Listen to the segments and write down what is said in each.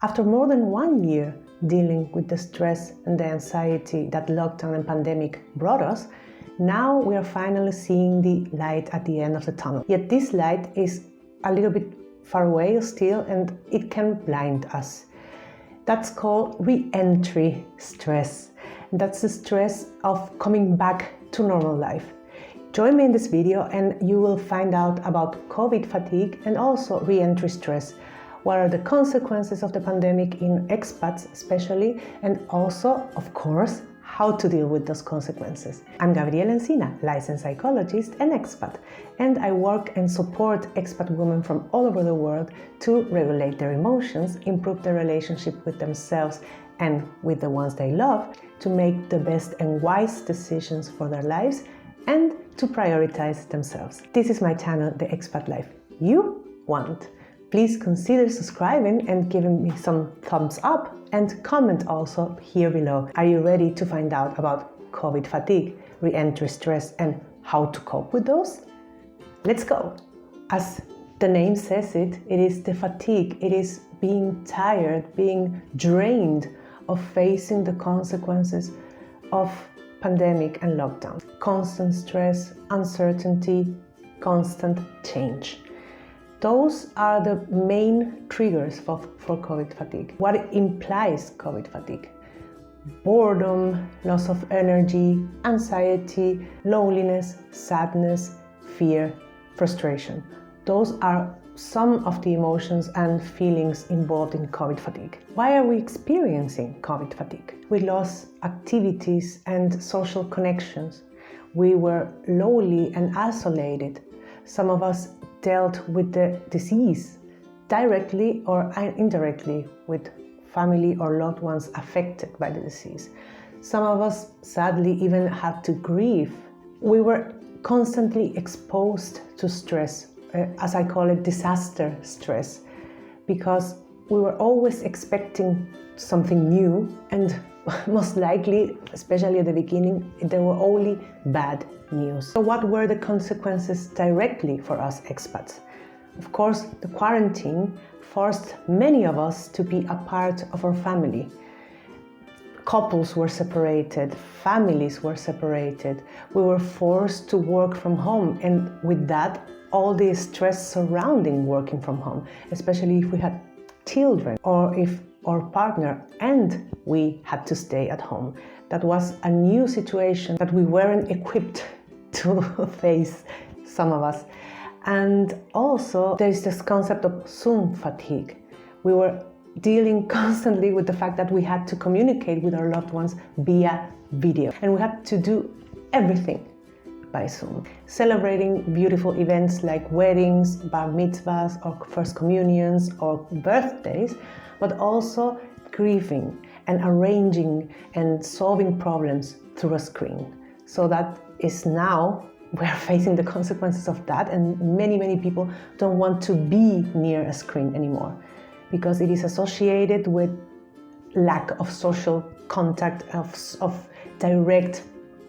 After more than 1 year dealing with the stress and the anxiety that lockdown and pandemic brought us, now we are finally seeing the light at the end of the tunnel. Yet this light is a little bit far away still, and it can blind us. That's called reentry stress. That's the stress of coming back to normal life. Join me in this video and you will find out about COVID fatigue and also reentry stress. What are the consequences of the pandemic in expats especially, and also, of course, how to deal with those consequences. I'm Gabriela Encina, licensed psychologist and expat, and I work and support expat women from all over the world to regulate their emotions, improve their relationship with themselves and with the ones they love, to make the best and wise decisions for their lives, and to prioritize themselves. This is my channel, The Expat Life You Want. Please consider subscribing and giving me some thumbs up, and comment also here below. Are you ready to find out about COVID fatigue, re-entry stress, and how to cope with those? Let's go! As the name says it is the fatigue. It is being tired, being drained of facing the consequences of pandemic and lockdown. Constant stress, uncertainty, constant change. Those are the main triggers for COVID fatigue. What implies COVID fatigue? Boredom, loss of energy, anxiety, loneliness, sadness, fear, frustration. Those are some of the emotions and feelings involved in COVID fatigue. Why are we experiencing COVID fatigue? We lost activities and social connections. We were lonely and isolated. Some of us dealt with the disease directly or indirectly with family or loved ones affected by the disease. Some of us sadly even had to grieve. We were constantly exposed to stress, as I call it, disaster stress, because we were always expecting something new, and most likely, especially at the beginning, there were only bad news. So what were the consequences directly for us expats? Of course, the quarantine forced many of us to be a part of our family. Couples were separated, families were separated. We were forced to work from home, and with that, all the stress surrounding working from home, especially if we had children or if our partner and we had to stay at home. That was a new situation that we weren't equipped to face, some of us. And also there is this concept of Zoom fatigue. We were dealing constantly with the fact that we had to communicate with our loved ones via video, and we had to do everything by Zoom. Celebrating beautiful events like weddings, bar mitzvahs, or first communions, or birthdays, but also grieving and arranging and solving problems through a screen. So that is now we're facing the consequences of that, and many people don't want to be near a screen anymore because it is associated with lack of social contact, of direct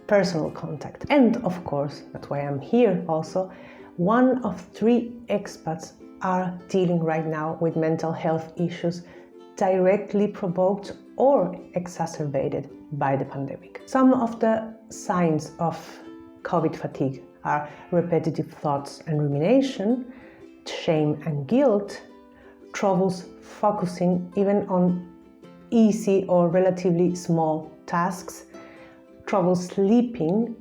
personal contact. And of course, that's why I'm here also, 1 of 3 expats are dealing right now with mental health issues directly provoked or exacerbated by the pandemic. Some of the signs of COVID fatigue are repetitive thoughts and rumination, shame and guilt, troubles focusing even on easy or relatively small tasks, trouble sleeping,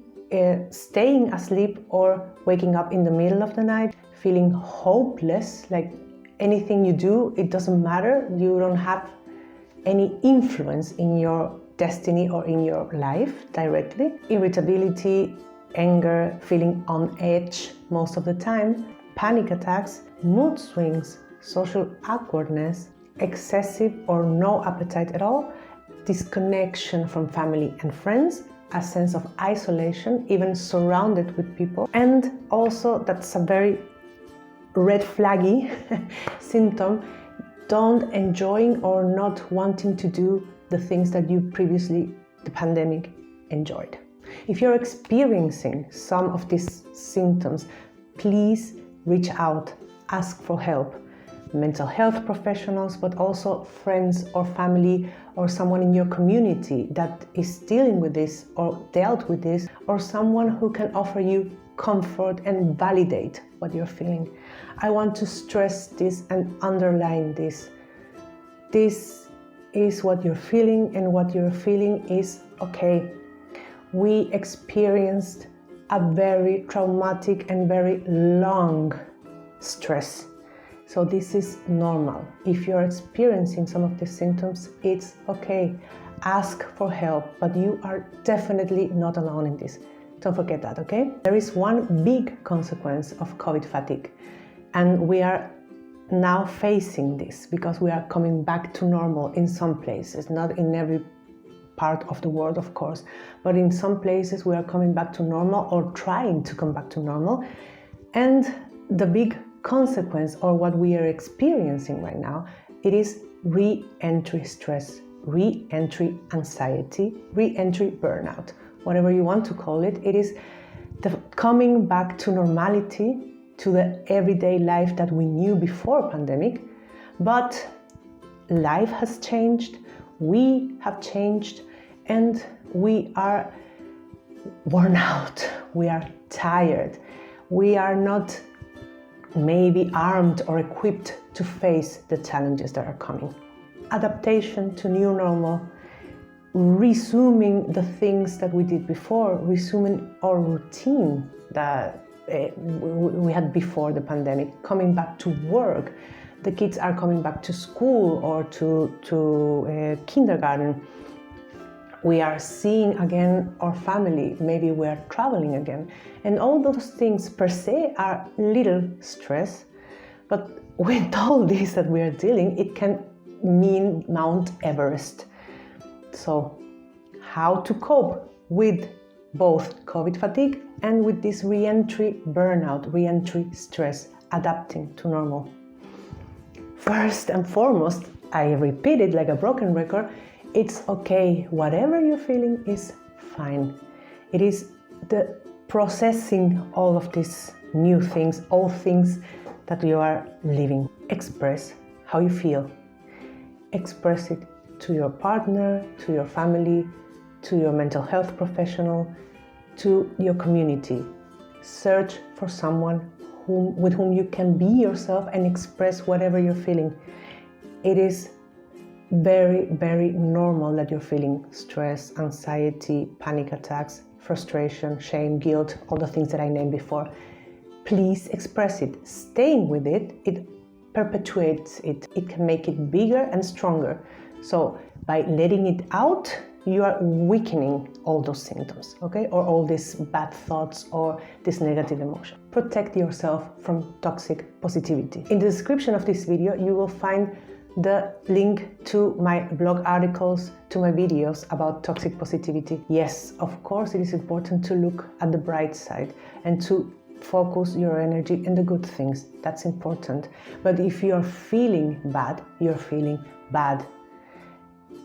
staying asleep or waking up in the middle of the night, feeling hopeless, like anything you do, it doesn't matter, you don't have any influence in your destiny or in your life directly, irritability, anger, feeling on edge most of the time, panic attacks, mood swings, social awkwardness, excessive or no appetite at all, disconnection from family and friends, a sense of isolation, even surrounded with people, and also that's a very red flaggy symptom, don't enjoying or not wanting to do the things that you previously, the pandemic, enjoyed. If you're experiencing some of these symptoms, please reach out, ask for help. mental health professionals, but also friends or family or someone in your community that is dealing with this or dealt with this, or someone who can offer you comfort and validate what you're feeling. I want to stress this and underline this. This is what you're feeling, and what you're feeling is okay. We experienced a very traumatic and very long stress. So this is normal. If you're experiencing some of the symptoms, it's okay. Ask for help, but you are definitely not alone in this. Don't forget that, okay? There is one big consequence of COVID fatigue, and we are now facing this because we are coming back to normal in some places, not in every part of the world, of course, but in some places we are coming back to normal or trying to come back to normal. And the big consequence, or what we are experiencing right now, it is re-entry stress, re-entry anxiety, re-entry burnout, whatever you want to call it. It is the coming back to normality, to the everyday life that we knew before pandemic, but life has changed, we have changed, and we are worn out, we are tired, we are not maybe armed or equipped to face the challenges that are coming. Adaptation to new normal, resuming the things that we did before, resuming our routine that we had before the pandemic, coming back to work. The kids are coming back to school or to kindergarten. We are seeing again our family, maybe we are traveling again. And all those things per se are little stress, but with all this that we are dealing, it can mean Mount Everest. So how to cope with both COVID fatigue and with this re-entry burnout, re-entry stress, adapting to normal. First and foremost, I repeat it like a broken record, it's okay. Whatever you're feeling is fine. It is the processing all of these new things, all things that you are living. Express how you feel. Express it to your partner, to your family, to your mental health professional, to your community. Search for someone with whom you can be yourself and express whatever you're feeling. It is very, very normal that you're feeling stress, anxiety, panic attacks, frustration, shame, guilt, all the things that I named before. Please express it. Staying with it, it perpetuates it. It can make it bigger and stronger. So by letting it out, you are weakening all those symptoms, okay? Or all these bad thoughts or this negative emotion. Protect yourself from toxic positivity. In the description of this video, you will find the link to my blog articles, to my videos about toxic positivity. Yes, of course, it is important to look at the bright side and to focus your energy in the good things. That's important. But if you're feeling bad, you're feeling bad.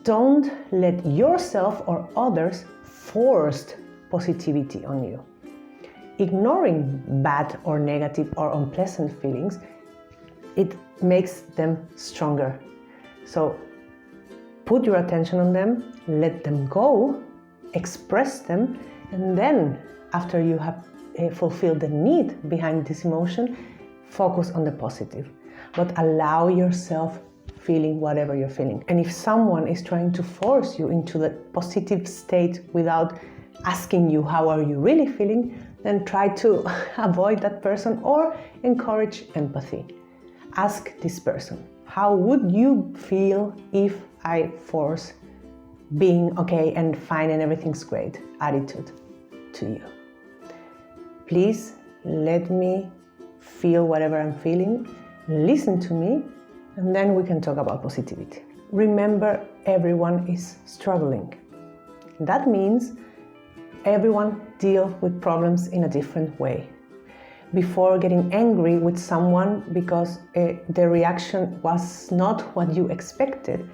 Don't let yourself or others force positivity on you. Ignoring bad or negative or unpleasant feelings, it makes them stronger. So put your attention on them, let them go, express them, and then after you have fulfilled the need behind this emotion, focus on the positive. But allow yourself feeling whatever you're feeling. And if someone is trying to force you into the positive state without asking you how are you really feeling, then try to avoid that person or encourage empathy. Ask this person, how would you feel if I force being okay and fine and everything's great attitude to you? Please let me feel whatever I'm feeling, listen to me, and then we can talk about positivity. Remember, everyone is struggling. That means everyone deals with problems in a different way. Before getting angry with someone because the reaction was not what you expected,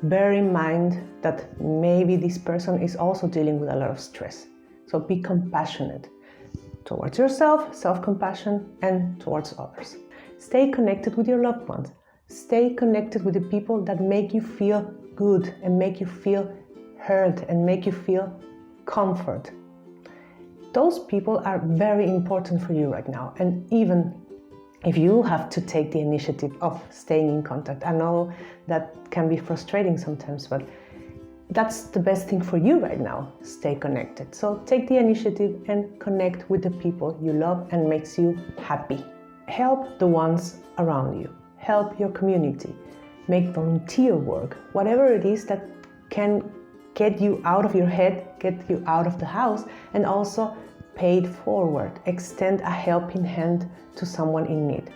bear in mind that maybe this person is also dealing with a lot of stress. So be compassionate towards yourself, self-compassion, and towards others. Stay connected with your loved ones. Stay connected with the people that make you feel good and make you feel heard and make you feel comfort. Those people are very important for you right now. And even if you have to take the initiative of staying in contact, I know that can be frustrating sometimes, but that's the best thing for you right now. Stay connected. So take the initiative and connect with the people you love and makes you happy. Help the ones around you. Help your community. Make volunteer work. Whatever it is that can get you out of your head, get you out of the house, and also pay it forward. Extend a helping hand to someone in need.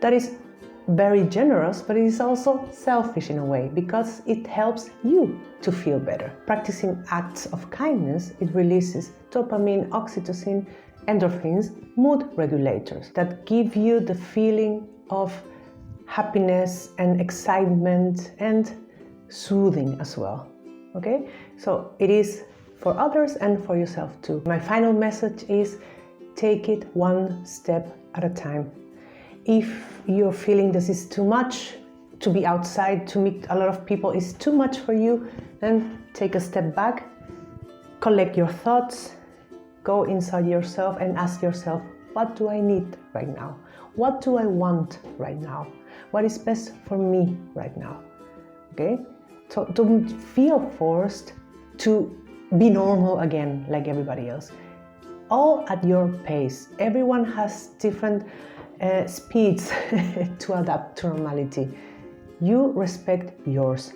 That is very generous, but it is also selfish in a way because it helps you to feel better. Practicing acts of kindness, it releases dopamine, oxytocin, endorphins, mood regulators that give you the feeling of happiness and excitement and soothing as well. Okay? So it is for others and for yourself too. My final message is take it one step at a time. If you're feeling this is too much, to be outside, to meet a lot of people is too much for you, then take a step back, collect your thoughts, go inside yourself and ask yourself, what do I need right now? What do I want right now? What is best for me right now? Okay? So don't feel forced to be normal again like everybody else. All at your pace. Everyone has different speeds to adapt to normality. You respect yours.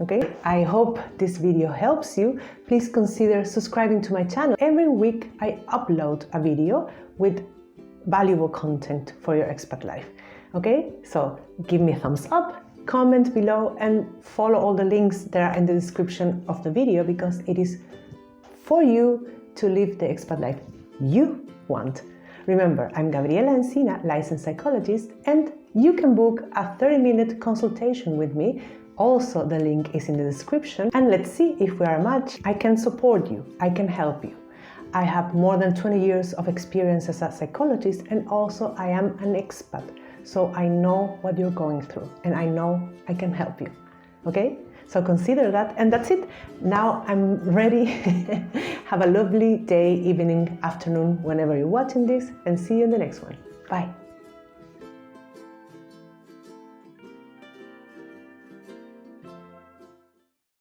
Okay? I hope this video helps you. Please consider subscribing to my channel. Every week I upload a video with valuable content for your expat life. Okay? So give me a thumbs up, comment below, and follow all the links that are in the description of the video because it is for you to live the expat life you want. Remember, I'm Gabriela Encina, licensed psychologist, and you can book a 30-minute consultation with me. Also, the link is in the description. And let's see if we are a match. I can support you. I can help you. I have more than 20 years of experience as a psychologist, and also I am an expat. So I know what you're going through, and I know I can help you. Okay? So consider that, and that's it. Now I'm ready. Have a lovely day, evening, afternoon, whenever you're watching this, and see you in the next one. Bye.